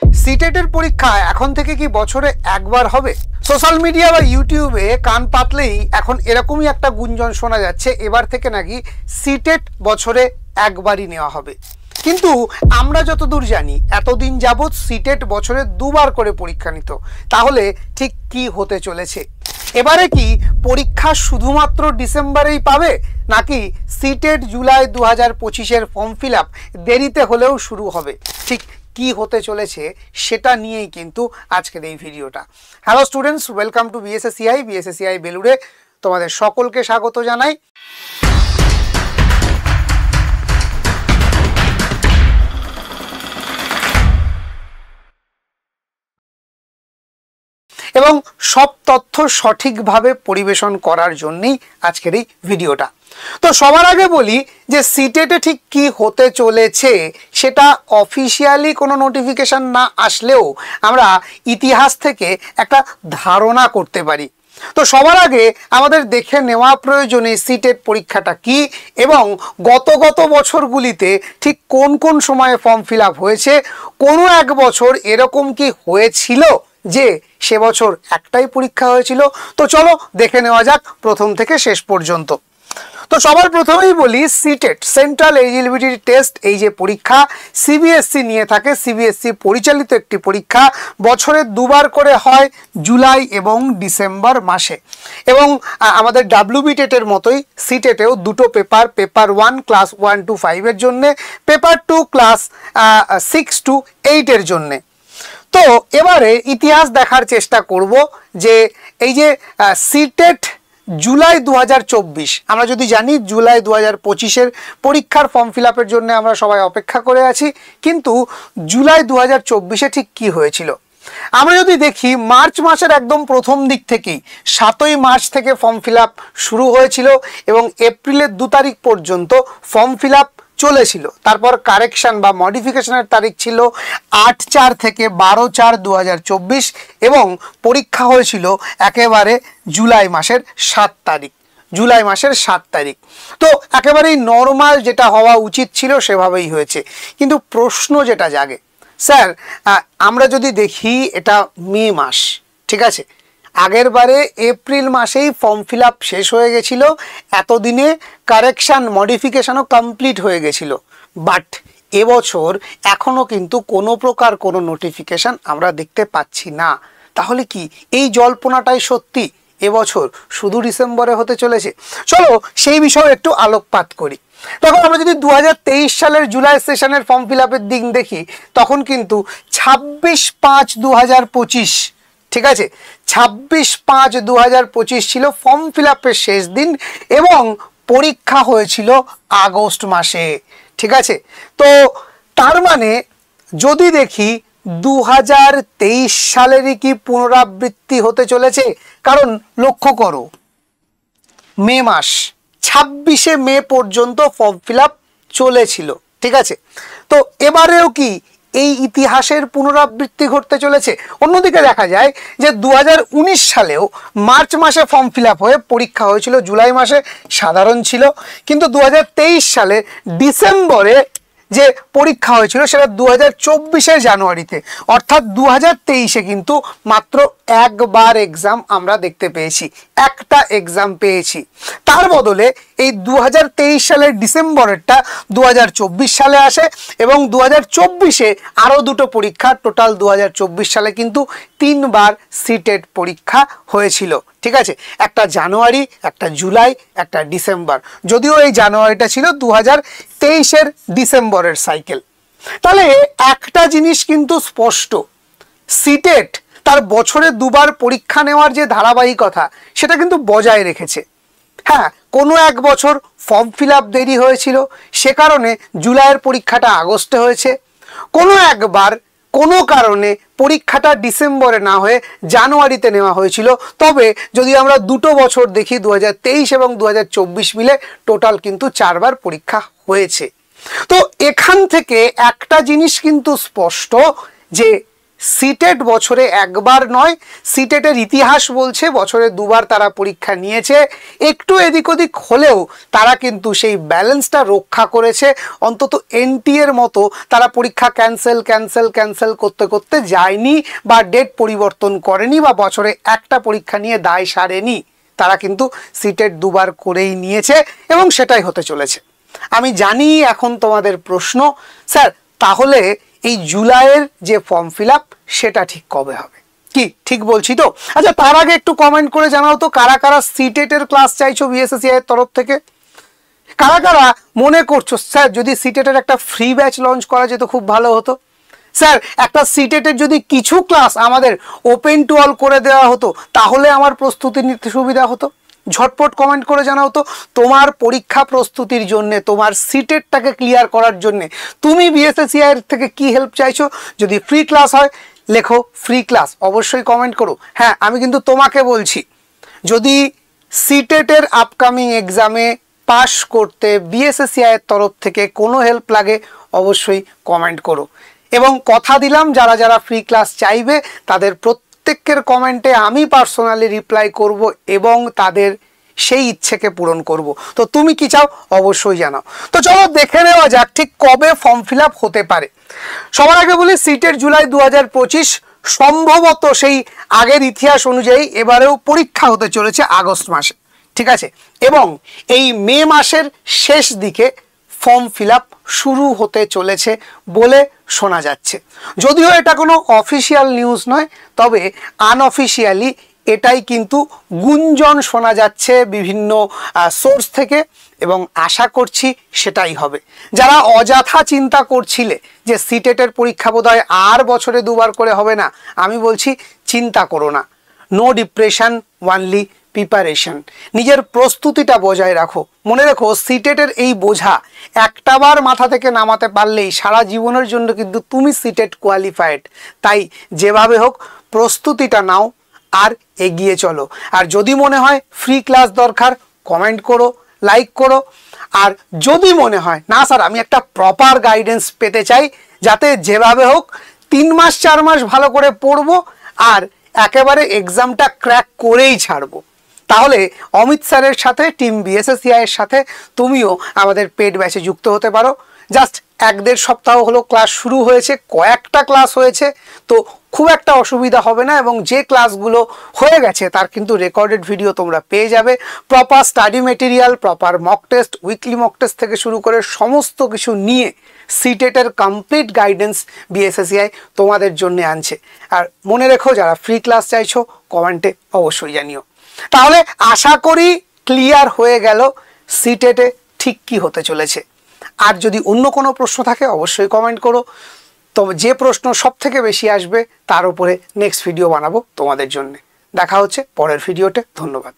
সিটেটের পরীক্ষা এখন থেকে কি বছরে একবার হবে? সোশ্যাল মিডিয়া বা ইউটিউবে কান পাতলেই এখন এরকমই একটা গুঞ্জন শোনা যাচ্ছে, এবার থেকে নাকি সিটেট বছরে একবারই নেওয়া হবে। কিন্তু আমরা যতদূর জানি এতদিন যাবৎ সিটেট বছরে দুবার করে পরীক্ষা নিত। তাহলে ঠিক কি হতে চলেছে? এবারে কি পরীক্ষা শুধুমাত্র ডিসেম্বরেই পাবে, নাকি সিটেট জুলাই 2025-এর ফর্ম ফিল আপ দেরিতে হলেও শুরু হবে? ঠিক কি হতে চলেছে সেটা নিয়েই কিন্তু আজকের এই ভিডিওটা। Hello students, welcome to BSSCI বেলুড়ে। তোমাদের সকলকে স্বাগত জানাই। এবং সব তথ্য সঠিকভাবে পরিবেশন করার জন্যই আজকের এই ভিডিওটা। তো সবার আগে বলি যে সিটেটে ঠিক কি হতে চলেছে সেটা অফিসিয়ালি কোনো নোটিফিকেশন না আসলেও আমরা ইতিহাস থেকে একটা ধারণা করতে পারি। তো সবার আগে আমাদের দেখে নেওয়া প্রয়োজনে সিটেট পরীক্ষাটা কি এবং গত বছরগুলিতে ঠিক কোন কোন সময়ে ফর্ম ফিল আপ হয়েছে। কোনো এক বছর এরকম কি হয়েছিল যে সে বছর একটাই পরীক্ষা হয়েছিল? তো চলো দেখে নেওয়া যাক প্রথম থেকে শেষ পর্যন্ত। তো সবার প্রথমেই বলি, সিটেট সেন্ট্রাল এলিজিবিলিটি টেস্ট, এই যে পরীক্ষা সিবিএসসি নিয়ে থাকে, সিবিএসসি পরিচালিত একটি পরীক্ষা, বছরে দুবার করে হয়, জুলাই এবং ডিসেম্বর মাসে। এবং আমাদের ডাব্লিউবি টেটের মতোই সিটেটেও দুটো পেপার 1 ক্লাস 1 to 5-এর জন্যে, পেপার 2 ক্লাস 6 to 8-এর জন্যে। তো এবারে ইতিহাস দেখার চেষ্টা করব যে এই যে সিটেট জুলাই 2024, আমরা যদি জানি জুলাই 2025-এর পরীক্ষার ফর্ম ফিল আপের জন্য আমরা সবাই অপেক্ষা করে আছি, কিন্তু জুলাই 2024-এ ঠিক কি হয়েছিল আমরা যদি দেখি, মার্চ মাসের একদম প্রথম দিক থেকেই 7ই মার্চ থেকে ফর্ম ফিল আপ শুরু হয়েছিল এবং এপ্রিলের 2 তারিখ পর্যন্ত ফর্ম ফিল আপ চলেছিল। তারপর কারেকশন বা মডিফিকেশনের তারিখ ছিল 8/4 থেকে 12/4/2024 এবং পরীক্ষা হয়েছিল একেবারে জুলাই মাসের 7 তারিখ। তো একেবারেই নর্মাল যেটা হওয়া উচিত ছিল সেভাবেই হয়েছে। কিন্তু প্রশ্ন যেটা জাগে, স্যার আমরা যদি দেখি এটা মে মাস, ঠিক আছে, আগের বারে এপ্রিল মাসেই ফর্ম ফিল আপ শেষ হয়ে গেছিল, এতদিনে কারেকশান মডিফিকেশনও কমপ্লিট হয়ে গেছিল, বাট এবছর এখনও কিন্তু কোনো প্রকার কোনো নোটিফিকেশান আমরা দেখতে পাচ্ছি না। তাহলে কি এই জল্পনাটাই সত্যি এবছর শুধু ডিসেম্বরে হতে চলেছে? চলো সেই বিষয়ে একটু আলোকপাত করি। তখন আমরা যদি 2023 সালের জুলাই সেশনের ফর্ম ফিল আপের দিন দেখি, তখন কিন্তু 26/5/2025, ঠিক আছে, 26/5/2025 ছিল ফর্ম ফিল আপের শেষ দিন এবং পরীক্ষা হয়েছিল আগস্ট মাসে, ঠিক আছে। তো তার মানে যদি দেখি 2023 সালেরই কি পুনরাবৃত্তি হতে চলেছে? কারণ লক্ষ্য করো, মে মাস 26শে মে পর্যন্ত ফর্ম ফিল আপ চলেছিল, ঠিক আছে। তো এবারেও কি এই ইতিহাসের পুনরাবৃত্তি ঘটতে চলেছে? অন্যদিকে দেখা যায় যে 2019 সালেও মার্চ মাসে ফর্ম ফিল আপ হয়ে পরীক্ষা হয়েছিল জুলাই মাসে, সাধারণ ছিল, কিন্তু 2023 সালে ডিসেম্বরে যে পরীক্ষা হয়েছিল সেটা 2024-এর জানুয়ারিতে, অর্থাৎ 2023-এ কিন্তু মাত্র একবার এক্সাম আমরা দেখতে পেয়েছি, একটা এক্সাম পেয়েছি। তার বদলে এই 2023 সালের ডিসেম্বরেরটা 2024 সালে আসে এবং 2024-এ আরও দুটো পরীক্ষা, টোটাল 2024 সালে কিন্তু 3বার সিটেট পরীক্ষা হয়েছিল, ঠিক আছে, একটা জানুয়ারি, একটা জুলাই, একটা ডিসেম্বর, যদিও এই জানুয়ারিটা ছিল 2023-এর ডিসেম্বরের সাইকেল। তাহলে একটা জিনিস কিন্তু স্পষ্ট, সিটেট তার বছরে দুবার পরীক্ষা নেওয়ার যে ধারাবাহিকতা সেটা কিন্তু বজায় রেখেছে। হ্যাঁ, কোনো এক বছর ফর্ম ফিল আপ দেরি হয়েছিল, সে কারণে জুলাইয়ের পরীক্ষাটা আগস্টে হয়েছে। কোনো একবার কোনো কারণে পরীক্ষাটা ডিসেম্বরে না হয়ে জানুয়ারিতে নেওয়া হয়েছিল। তবে যদি আমরা দুটো বছর দেখি, 2023 এবং 2024 মিলে টোটাল কিন্তু 4বার পরীক্ষা হয়েছে। তো এখান থেকে একটা জিনিস কিন্তু স্পষ্ট যে সিটেট বছরে একবার নয়, সিটেটের ইতিহাস বলছে বছরে দুবার তারা পরীক্ষা নিয়েছে। একটু এদিক ওদিক হলেও তারা কিন্তু সেই ব্যালেন্সটা রক্ষা করেছে। অন্তত এনটি এর মতো তারা পরীক্ষা ক্যান্সেল করতে করতে যায়নি বা ডেট পরিবর্তন করেনি বা বছরে একটা পরীক্ষা নিয়ে দায় সারেনি। তারা কিন্তু সিটেট দুবার করেই নিয়েছে এবং সেটাই হতে চলেছে। আমি জানি এখন তোমাদের প্রশ্ন, স্যার তাহলে এই জুলাইয়ের যে ফর্ম ফিল আপ সেটা ঠিক কবে হবে? কি ঠিক বলছি তো? আচ্ছা, তার আগে একটু কমেন্ট করে জানাও তো কারা কারা সিটেটের ক্লাস চাইছো বিএসএসসিআই এর তরফ থেকে। কারা কারা মনে করছো স্যার যদি সিটেটের একটা ফ্রি ব্যাচ লঞ্চ করা যেত খুব ভালো হতো, স্যার একটা সিটেটের যদি কিছু ক্লাস আমাদের ওপেন টু অল করে দেওয়া হতো তাহলে আমার প্রস্তুতি নিতে সুবিধা হতো। ঝটপট কমেন্ট করে জানাও তো তোমার পরীক্ষা প্রস্তুতির জন্য, তোমার সিটেটটাকে ক্লিয়ার করার জন্য তুমি বিএসএসসিআই এর থেকে কি হেল্প চাইছো। যদি ফ্রি ক্লাস হয় লেখো ফ্রি ক্লাস, অবশ্যই কমেন্ট করো। হ্যাঁ, আমি কিন্তু তোমাকে বলছি যদি সিটেটের আপকামিং এক্সামে পাস করতে বিএসএসসিআই এর তরফ থেকে কোনো হেল্প লাগে অবশ্যই কমেন্ট করো। এবং কথা দিলাম যারা যারা ফ্রি ক্লাস চাইবে তাদের প্রত্যেকের কমেন্টে আমি পার্সোনালি রিপ্লাই করব এবং তাদের সেই ইচ্ছেকে পূরণ করব। তো তুমি কি চাও অবশ্যই জানাও। তো চলো দেখে নেওয়া যাক ঠিক কবে ফর্ম ফিল আপ হতে পারে। সবার আগে বলি সিটেট জুলাই 2025, সম্ভবত সেই আগের ইতিহাস অনুযায়ী এবারেও পরীক্ষা হতে চলেছে আগস্ট মাসে, ঠিক আছে। এবং এই মে মাসের শেষ দিকে ফর্ম ফিল আপ শুরু হতে চলেছে বলে শোনা যাচ্ছে। যদিও এটা কোনো অফিসিয়াল নিউজ নয়, তবে আনঅফিসিয়ালি এটাই কিন্তু গুঞ্জন শোনা যাচ্ছে বিভিন্ন সোর্স থেকে এবং আশা করছি সেটাই হবে। যারা অযথা চিন্তা করছিলে যে সিটেটের পরীক্ষা বোধহয় আর বছরে দুবার করে হবে না, আমি বলছি চিন্তা করো না। No depression, only preparation. নিজের প্রস্তুতিটা বজায় রাখো। মনে রেখো সিটেটের এই বোঝা একটাবার মাথা থেকে নামাতে পারলেই সারা জীবনের জন্য কিন্তু তুমি সিটেট কোয়ালিফাইড। তাই যেভাবে হোক প্রস্তুতিটা নাও আর এগিয়ে চলো। আর যদি মনে হয় ফ্রি ক্লাস দরকার কমেন্ট করো, লাইক করো। আর যদি মনে হয় না স্যার আমি একটা প্রপার গাইডেন্স পেতে চাই যাতে যেভাবে হোক 3 মাস 4 মাস ভালো করে পড়বো আর একেবারে এক্সামটা ক্র্যাক করেই ছাড়বো, তাহলে অমিত স্যারের সাথে টিম বিএসএসসিআই এর সাথে তুমিও আমাদের পেড ব্যাচে যুক্ত হতে পারো। জাস্ট 1-1.5 সপ্তাহ হলো ক্লাস শুরু হয়েছে, কয়েকটা ক্লাস হয়েছে, তো খুব একটা অসুবিধা হবে না। এবং যে ক্লাসগুলো হয়ে গেছে তার কিন্তু রেকর্ডেড ভিডিও তোমরা পেয়ে যাবে। Proper study material, proper mock test, weekly mock test থেকে শুরু করে সমস্ত কিছু নিয়ে সিটেটের কমপ্লিট গাইডেন্স বিএসএসসিআই তোমাদের জন্য আনছে। আর মনে রেখো যারা ফ্রি ক্লাস চাইছো কমেন্টে অবশ্যই জানিও। তাহলে আশা করি ক্লিয়ার হয়ে গেল সিটেটে ঠিক কি হতে চলেছে। আর যদি অন্য কোনো প্রশ্ন থাকে অবশ্যই কমেন্ট করো। তবে যে প্রশ্ন সব থেকে বেশি আসবে তার উপরে নেক্সট ভিডিও বানাবো তোমাদের জন্য। দেখা হচ্ছে পরের ভিডিওতে। ধন্যবাদ।